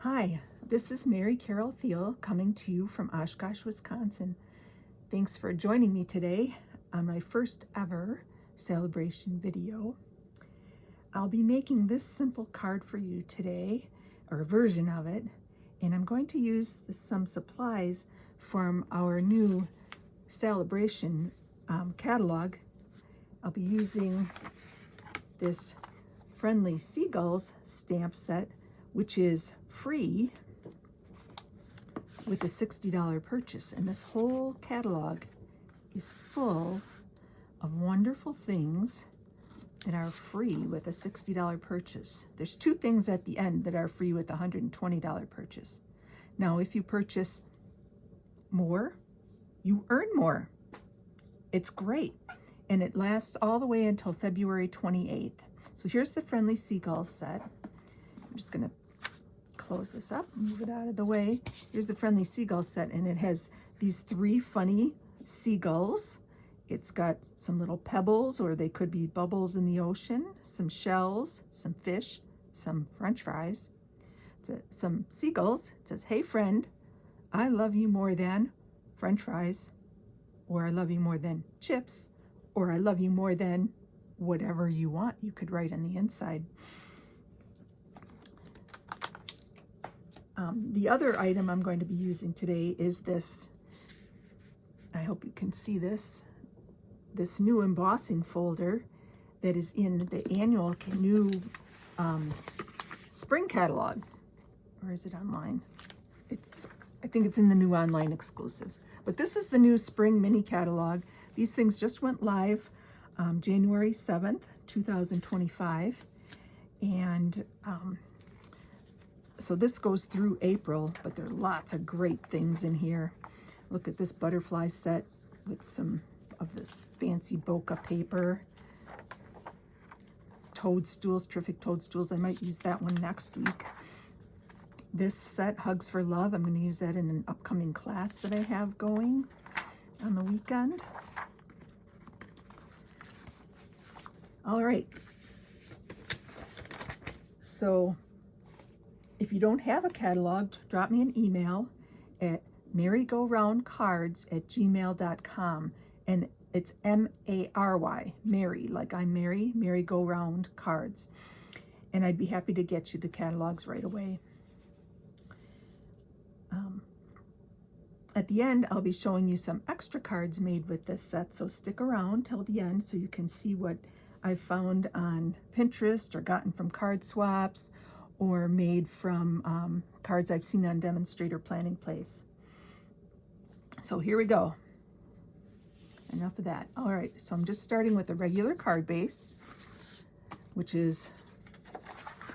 Hi, this is Mary Carol Thiel coming to you from Oshkosh, Wisconsin. Thanks for joining me today on my first ever celebration video. I'll be making this simple card for you today, or a version of it, and I'm going to use some supplies from our new celebration catalog. I'll be using this Friendly Seagulls stamp set, which is free with a $60 purchase. And this whole catalog is full of wonderful things that are free with a $60 purchase. There's two things at the end that are free with a $120 purchase. Now, if you purchase more, you earn more. It's great. And it lasts all the way until February 28th. So here's the Friendly Seagulls set. I'm just going to close this up, move it out of the way. Here's the Friendly Seagull set, and it has these three funny seagulls. It's got some little pebbles, or they could be bubbles in the ocean, some shells, some fish, some French fries, some seagulls. It says, "Hey friend, I love you more than French fries," or "I love you more than chips," or "I love you more than," whatever you want. You could write on the inside. The other item I'm going to be using today is this. I hope you can see this new embossing folder that is in the annual Canoe spring catalog. Or is it online? I think it's in the new online exclusives. But this is the new spring mini catalog. These things just went live January 7th, 2025. And so this goes through April, but there are lots of great things in here. Look at this butterfly set with some of this fancy bokeh paper. Toadstools, terrific toadstools. I might use that one next week. This set, Hugs for Love, I'm going to use that in an upcoming class that I have going on the weekend. All right. So if you don't have a catalog, drop me an email at marygoroundcards@gmail.com. And it's M-A-R-Y, Mary, like I'm Mary, Merry-Go-Round Cards. And I'd be happy to get you the catalogs right away. At the end, I'll be showing you some extra cards made with this set, so stick around till the end so you can see what I've found on Pinterest or gotten from card swaps or made from cards I've seen on Demonstrator Planning Place. So here we go. Enough of that. All right, so I'm just starting with a regular card base, which is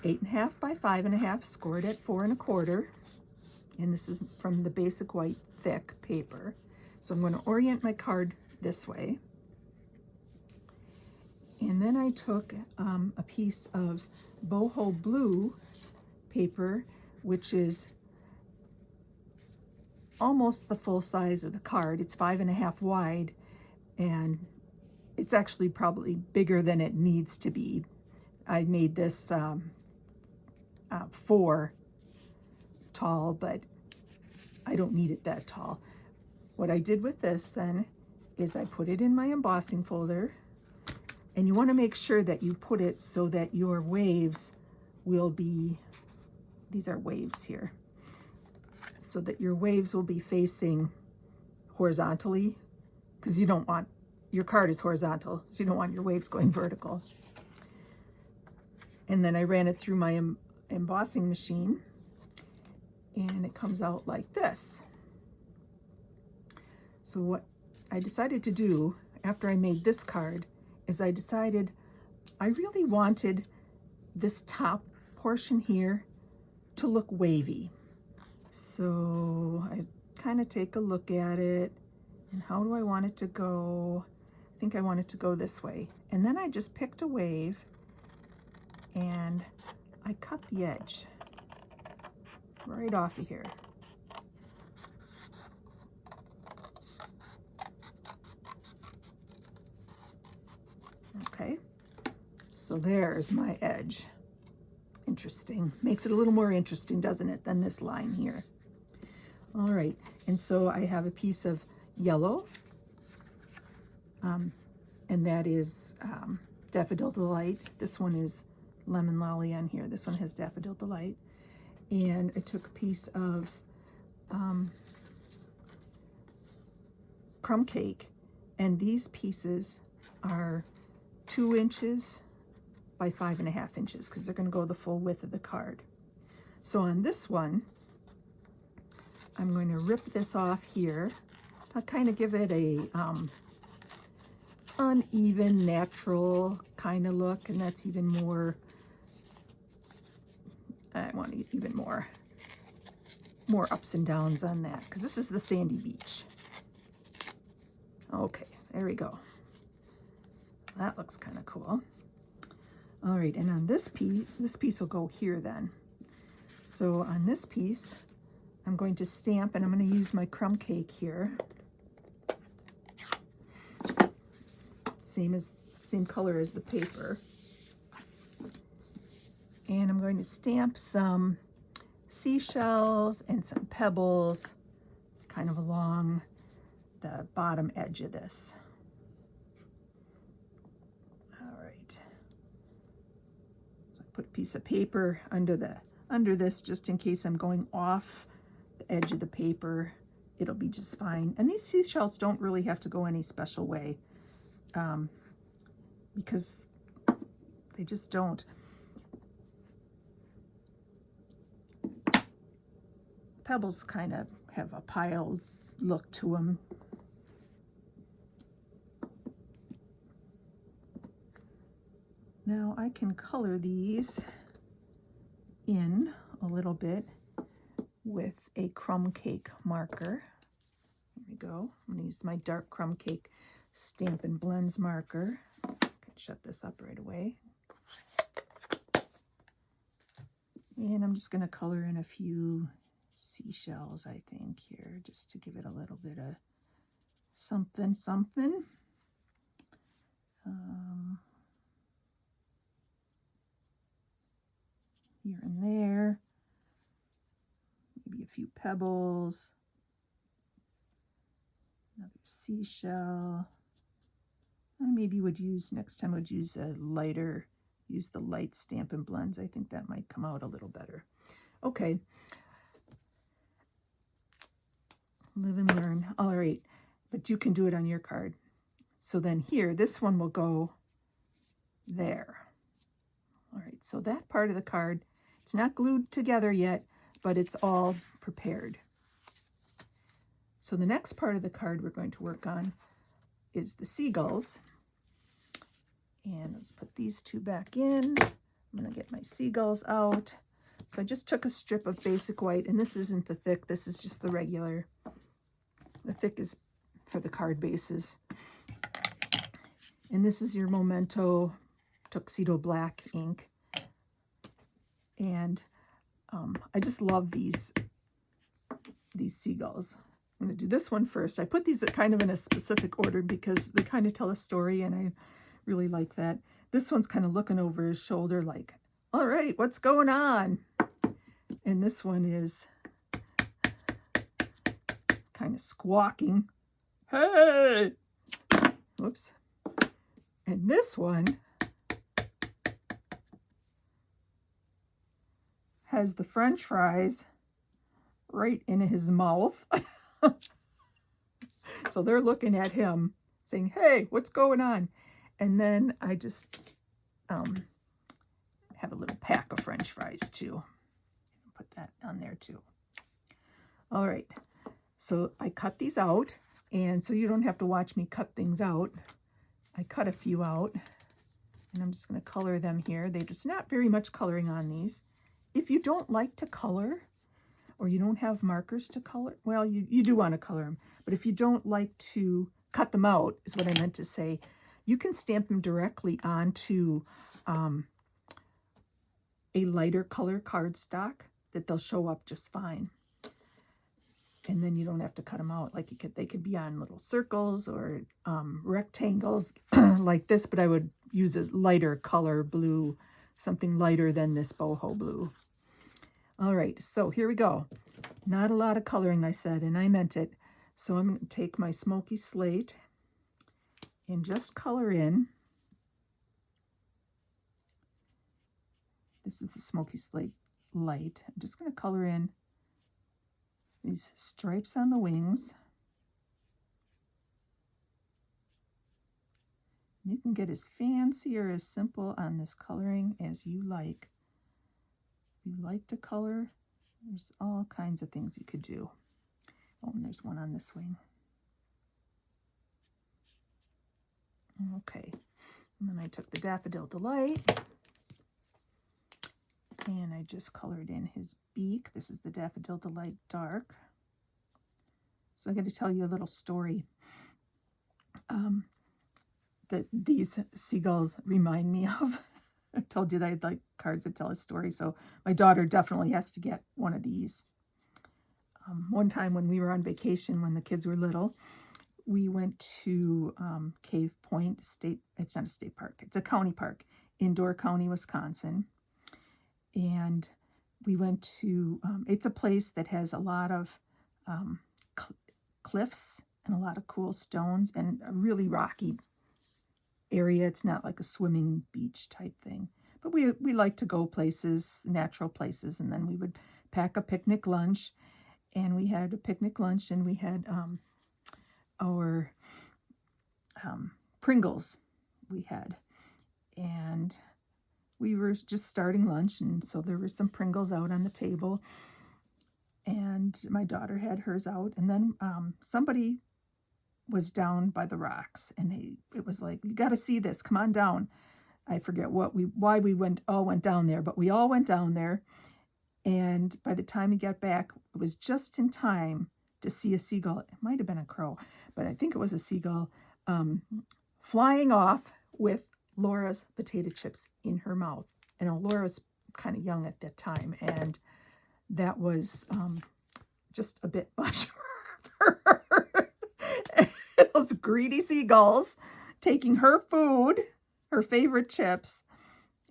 8.5 by 5.5, scored at 4 1/4. And this is from the basic white thick paper. So I'm going to orient my card this way. And then I took a piece of boho blue paper, which is almost the full size of the card. It's 5.5 wide, and it's actually probably bigger than it needs to be. I made this 4 tall, but I don't need it that tall. What I did with this then is I put it in my embossing folder, and you want to make sure that you put it so that your waves will be, these are waves here, so that your waves will be facing horizontally, because you don't want, your card is horizontal, so you don't want your waves going vertical. And then I ran it through my embossing machine, and it comes out like this. So what I decided to do after I made this card is I decided I really wanted this top portion here to look wavy. So I kind of take a look at it, and how do I want it to go? I think I want it to go this way. And then I just picked a wave and I cut the edge right off of here. Okay, so there's my edge. interesting. Makes it a little more interesting, doesn't it, than this line here. All right, and so I have a piece of yellow, and that is Daffodil Delight. This one is Lemon Lolly on here. This one has Daffodil Delight. And I took a piece of crumb cake, and these pieces are 2 inches by 5.5 inches because they're going to go the full width of the card. So on this one, I'm going to rip this off here. I'll kind of give it a uneven, natural kind of look, and that's even more, I want even more ups and downs on that, because this is the sandy beach. Okay, there we go. That looks kind of cool. All right, and on this piece will go here then. So on this piece, I'm going to stamp, and I'm going to use my crumb cake here. Same color as the paper. And I'm going to stamp some seashells and some pebbles kind of along the bottom edge of this. All right. So I put a piece of paper under this just in case I'm going off the edge of the paper. It'll be just fine. And these seashells don't really have to go any special way, because they just don't. Pebbles kind of have a piled look to them. Now I can color these in a little bit with a crumb cake marker. Here we go. I'm going to use my dark crumb cake Stampin' Blends marker. I can shut this up right away. And I'm just going to color in a few seashells, I think, here, just to give it a little bit of something. Here and there. Maybe a few pebbles. Another seashell. I maybe would use, next time I would use a lighter, use the light Stampin' Blends. I think that might come out a little better. Okay. Live and learn. All right, but you can do it on your card. So then here, this one will go there. All right, so that part of the card, it's not glued together yet, but it's all prepared. So the next part of the card we're going to work on is the seagulls. And let's put these two back in. I'm going to get my seagulls out. So I just took a strip of basic white, and this isn't the thick, this is just the regular. The thick is for the card bases. And this is your Memento Tuxedo Black ink. And I just love these seagulls. I'm going to do this one first. I put these kind of in a specific order because they kind of tell a story, and I really like that. This one's kind of looking over his shoulder like, all right, what's going on? And this one is kind of squawking, hey! Whoops. And this one has the French fries right in his mouth. So they're looking at him saying, hey, what's going on? And then I just have a little pack of French fries too. Put that on there too. All right, so I cut these out, and so you don't have to watch me cut things out. I cut a few out, and I'm just going to color them here. There's not very much coloring on these. If you don't like to color, or you don't have markers to color, well, you do want to color them, but if you don't like to cut them out, is what I meant to say, you can stamp them directly onto a lighter color cardstock that they'll show up just fine. And then you don't have to cut them out. Like they could be on little circles or rectangles like this, but I would use a lighter color, blue something lighter than this boho blue. All right, so here we go. Not a lot of coloring, I said, and I meant it. So I'm going to take my smoky slate and just color in. This is the smoky slate light. I'm just going to color in these stripes on the wings. You can get as fancy or as simple on this coloring as you like. If you like to color, there's all kinds of things you could do. Oh, and there's one on this wing. Okay, and then I took the Daffodil Delight and I just colored in his beak. This is the Daffodil Delight Dark. So I got to tell you a little story that these seagulls remind me of. I told you that I'd like cards that tell a story, so my daughter definitely has to get one of these. One time when we were on vacation, when the kids were little, we went to Cave Point State. It's not a state park. It's a county park in Door County, Wisconsin. And we went to, it's a place that has a lot of cliffs and a lot of cool stones and a really rocky area. It's not like a swimming beach type thing. But we like to go places, natural places, and then we would pack a picnic lunch. And we had a picnic lunch, and we had our Pringles we had. And we were just starting lunch, and so there were some Pringles out on the table. And my daughter had hers out. And then somebody was down by the rocks, and it was like, you got to see this, come on down. I forget why we all went down there, but we all went down there. And by the time we got back, it was just in time to see a seagull. It might have been a crow, but I think it was a seagull flying off with Laura's potato chips in her mouth. And Laura's kind of young at that time, and that was just a bit much for her. Those greedy seagulls taking her food, her favorite chips.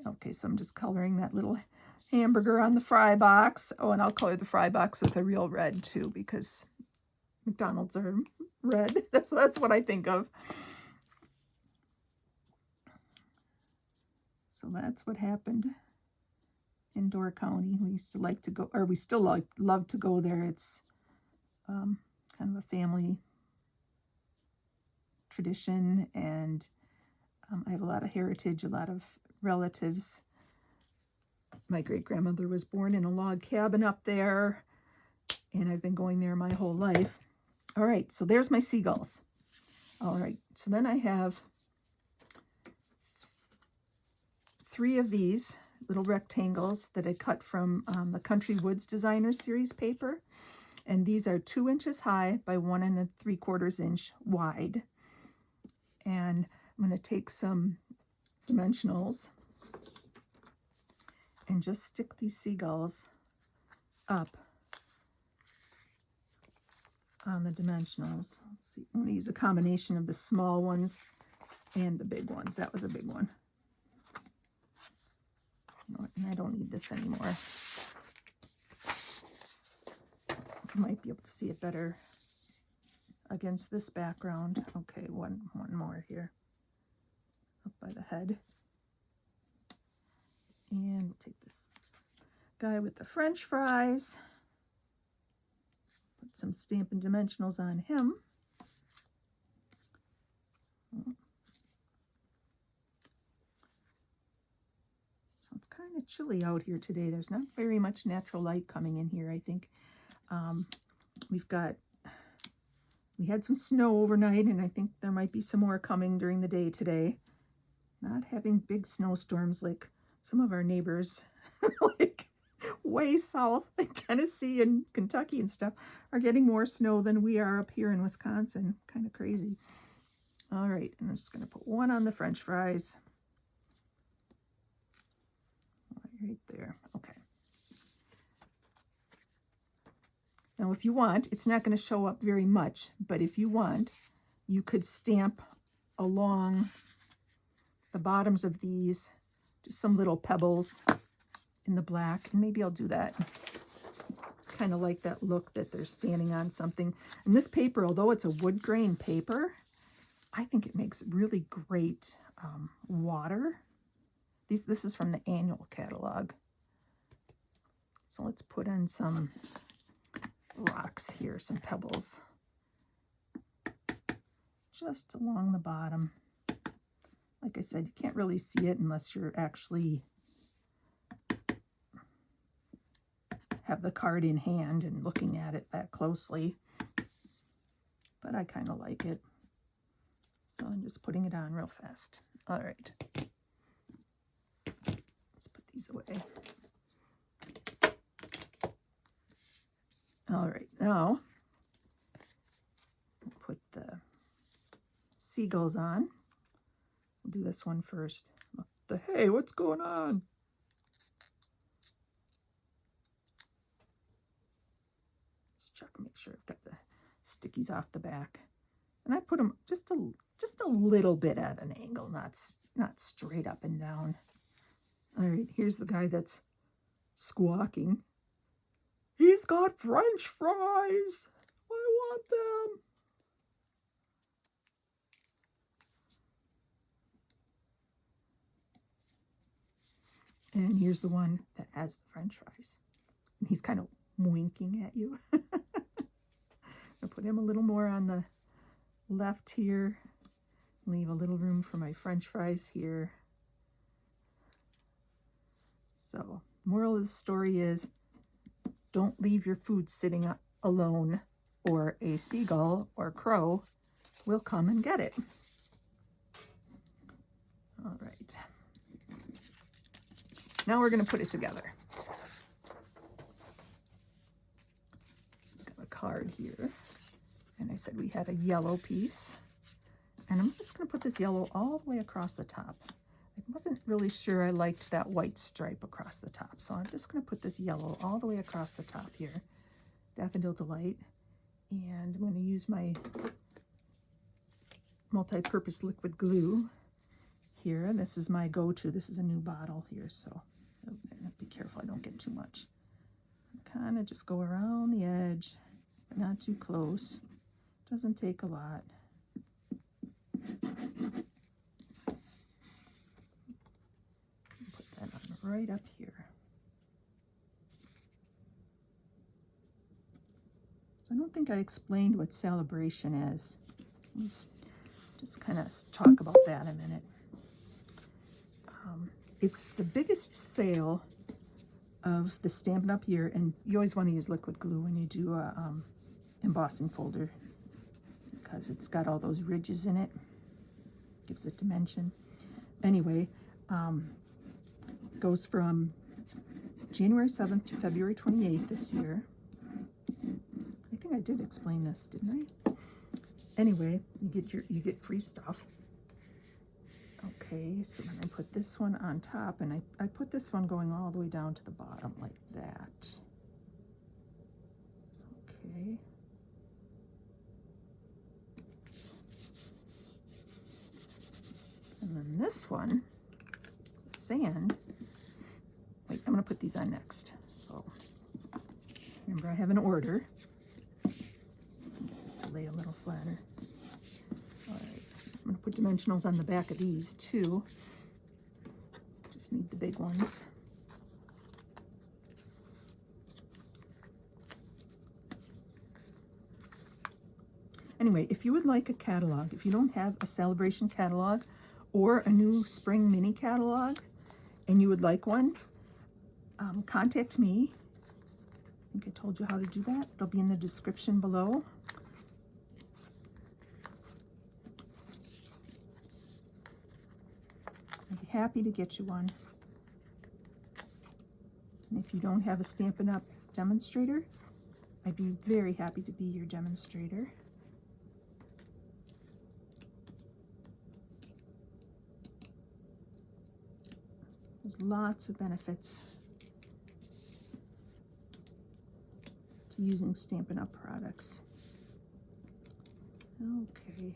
Okay, so I'm just coloring that little hamburger on the fry box. Oh, and I'll color the fry box with a real red too, because McDonald's are red. That's what I think of. So that's what happened in Door County. We used to like to go, or we still love to go there. It's kind of a family tradition, and I have a lot of heritage, a lot of relatives. My great-grandmother was born in a log cabin up there, and I've been going there my whole life. All right, so there's my seagulls. All right, so then I have 3 of these little rectangles that I cut from the Country Woods Designer Series paper. And these are 2 inches high by 1 3/4 inch wide. And I'm going to take some dimensionals and just stick these seagulls up on the dimensionals. Let's see, I'm going to use a combination of the small ones and the big ones. That was a big one. And I don't need this anymore. You might be able to see it better against this background. Okay, one more here, up by the head. And we'll take this guy with the French fries, put some Stampin' Dimensionals on him. So it's kind of chilly out here today. There's not very much natural light coming in here, I think. We had some snow overnight, and I think there might be some more coming during the day today. Not having big snowstorms like some of our neighbors, like way south in Tennessee and Kentucky and stuff, are getting more snow than we are up here in Wisconsin. Kind of crazy. All right, and I'm just going to put one on the French fries. Right there. Okay. Now, if you want, it's not going to show up very much, but if you want, you could stamp along the bottoms of these Just some little pebbles in the black, and maybe I'll do that. Kind of like that look that they're standing on something. And this paper, although it's a wood grain paper, I think it makes really great water. This is from the annual catalog. So let's put in some rocks here, some pebbles, just along the bottom. Like I said, you can't really see it unless you're actually have the card in hand and looking at it that closely. But I kind of like it. So I'm just putting it on real fast. All right. Let's put these away. All right, now put the seagulls on. We'll do this one first. Hey, what's going on? Just check and make sure I've got the stickies off the back. And I put them just a little bit at an angle, not straight up and down. All right, here's the guy that's squawking. He's got French fries. I want them. And here's the one that has the French fries. And he's kind of winking at you. I'll put him a little more on the left here. Leave a little room for my French fries here. So, moral of the story is, don't leave your food sitting alone, or a seagull or crow will come and get it. All right. Now we're going to put it together. So I've got a card here. And I said we had a yellow piece. And I'm just going to put this yellow all the way across the top. I wasn't really sure I liked that white stripe across the top, so I'm just going to put this yellow all the way across the top here. Daffodil Delight. And I'm going to use my multi-purpose liquid glue here. This is my go-to. This is a new bottle here, so be careful I don't get too much. Kind of just go around the edge, but not too close. Doesn't take a lot. Right up here. So I don't think I explained what Celebration is. Let's just kind of talk about that a minute. It's the biggest sale of the Stampin' Up! Year, and you always want to use liquid glue when you do a embossing folder because it's got all those ridges in it. Gives it dimension. Anyway, goes from January 7th to February 28th this year. I think I did explain this, didn't I? Anyway, you get free stuff. Okay, so then I put this one on top, and I put this one going all the way down to the bottom like that. Okay. And then this one, sand. Wait, I'm going to put these on next. So remember, I have an order. So I can get this to lay a little flatter. All right, I'm going to put dimensionals on the back of these too. Just need the big ones. Anyway, if you would like a catalog, if you don't have a Celebration catalog or a new spring mini catalog and you would like one, contact me. I think I told you how to do that. It'll be in the description below. I'd be happy to get you one. And if you don't have a Stampin' Up! Demonstrator, I'd be very happy to be your demonstrator. There's lots of benefits to using Stampin' Up! Products. Okay.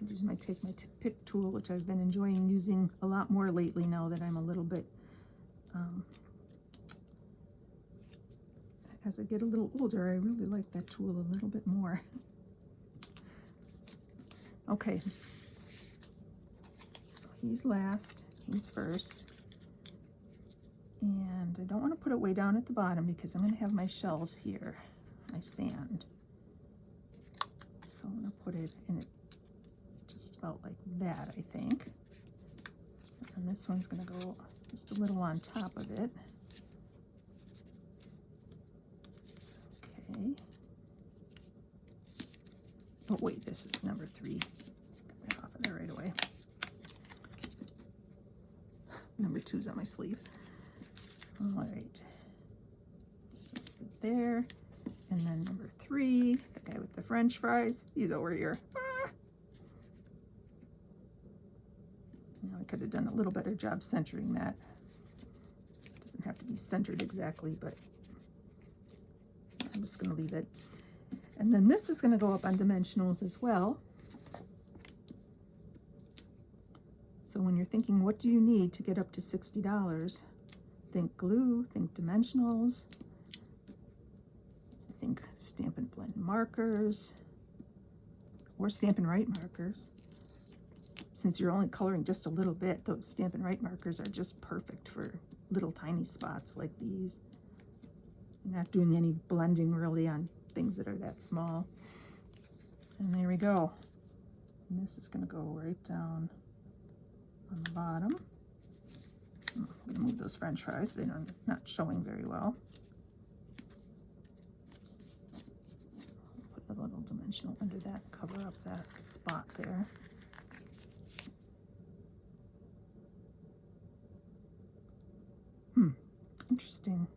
could use take my pick tool, which I've been enjoying using a lot more lately now that I'm a little bit, as I get a little older, I really like that tool a little bit more. Okay, so he's last, he's first. And I don't want to put it way down at the bottom because I'm going to have my shells here, my sand. So I'm going to put it in it just about like that, I think. And this one's going to go just a little on top of it. Okay. Oh wait, this is number 3. Get that off of there right away. Number 2's on my sleeve. All right. So there. And then number 3, the guy with the French fries, he's over here. Ah! I could have done a little better job centering that. It doesn't have to be centered exactly, but I'm just going to leave it. And then this is going to go up on dimensionals as well. So when you're thinking, what do you need to get up to $60? Think glue, think dimensionals, think Stampin' Blend markers, or Stampin' Write markers. Since you're only coloring just a little bit, those Stampin' Write markers are just perfect for little tiny spots like these. You're not doing any blending really on things that are that small. And there we go. And this is going to go right down on the bottom. I'm going to move those French fries. They're not showing very well. Put a little dimensional under that, cover up that spot there. Interesting.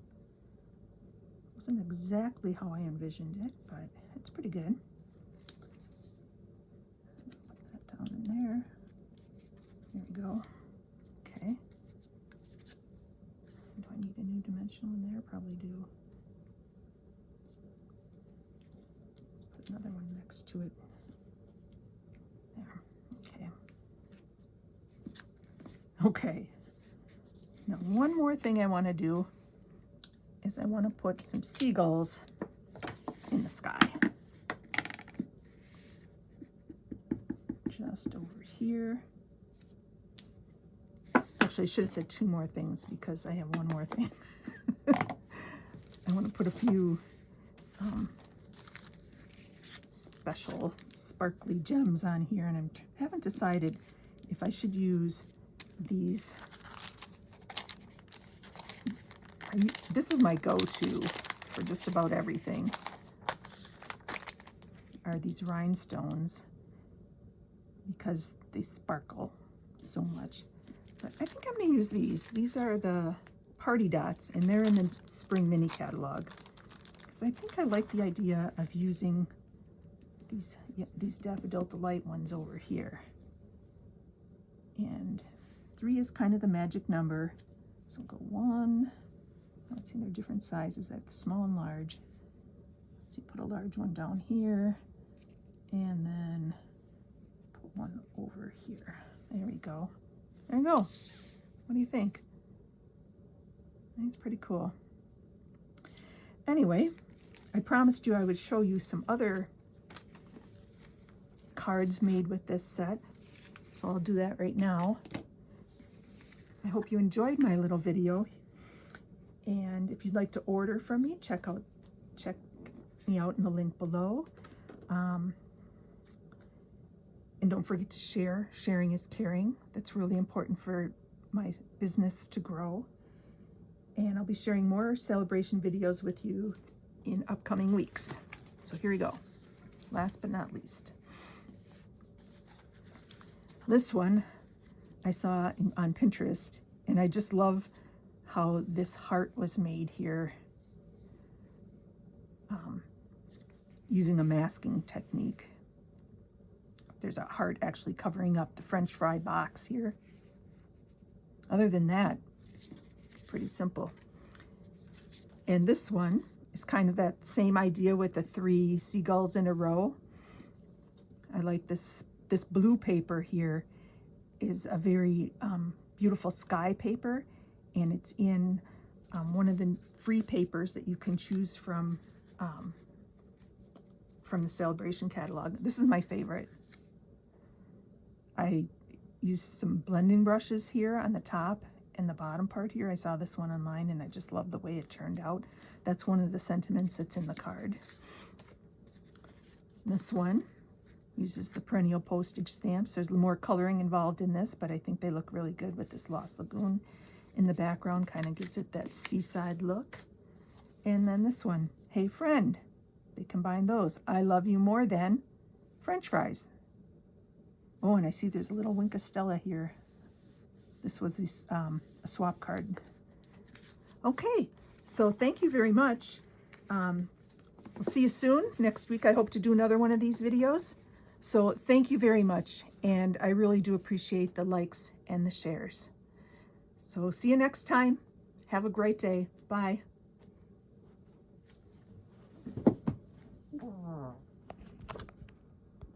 Wasn't exactly how I envisioned it, but it's pretty good. Put that down in there. There we go. Okay. Do I need a new dimensional in there? Probably do. Let's put another one next to it. There. Okay. Okay. Now, one more thing I want to do is I want to put some seagulls in the sky. Just over here. Actually, I should have said 2 more things because I have one more thing. I want to put a few special sparkly gems on here, and I haven't decided if I should use these. This is my go-to for just about everything, are these rhinestones, because they sparkle so much. But I think I'm going to use these. These are the party dots, and they're in the spring mini catalog. Because I think I like the idea of using these Daffodil Delight ones over here. And 3 is kind of the magic number. So we'll go 1. Let's see, they're different sizes. I have small and large. Let's see, put a large one down here, and then put one over here. There we go. There you go. What do you think? I think it's pretty cool. Anyway, I promised you I would show you some other cards made with this set, so I'll do that right now. I hope you enjoyed my little video. And if you'd like to order from me, check me out in the link below. And don't forget to share. Sharing is caring. That's really important for my business to grow. And I'll be sharing more celebration videos with you in upcoming weeks. So here we go. Last but not least. This one I saw on Pinterest, and I just love how this heart was made here using a masking technique. There's a heart actually covering up the French fry box here. Other than that, pretty simple. And this one is kind of that same idea with the 3 seagulls in a row. I like this this blue paper here is a very beautiful sky paper, and it's in one of the free papers that you can choose from the Celebration catalog. This is my favorite. I used some blending brushes here on the top and the bottom part here. I saw this one online and I just love the way it turned out. That's one of the sentiments that's in the card. This one uses the perennial postage stamps. There's more coloring involved in this, but I think they look really good with this Lost Lagoon in the background. Kind of gives it that seaside look. And then this one, Hey Friend. They combine those. I love you more than French fries. Oh, and I see there's a little Wink of Stella here. This was a swap card. Okay, so thank you very much. We'll see you soon. Next week, I hope to do another one of these videos. So thank you very much, and I really do appreciate the likes and the shares. So see you next time. Have a great day. Bye.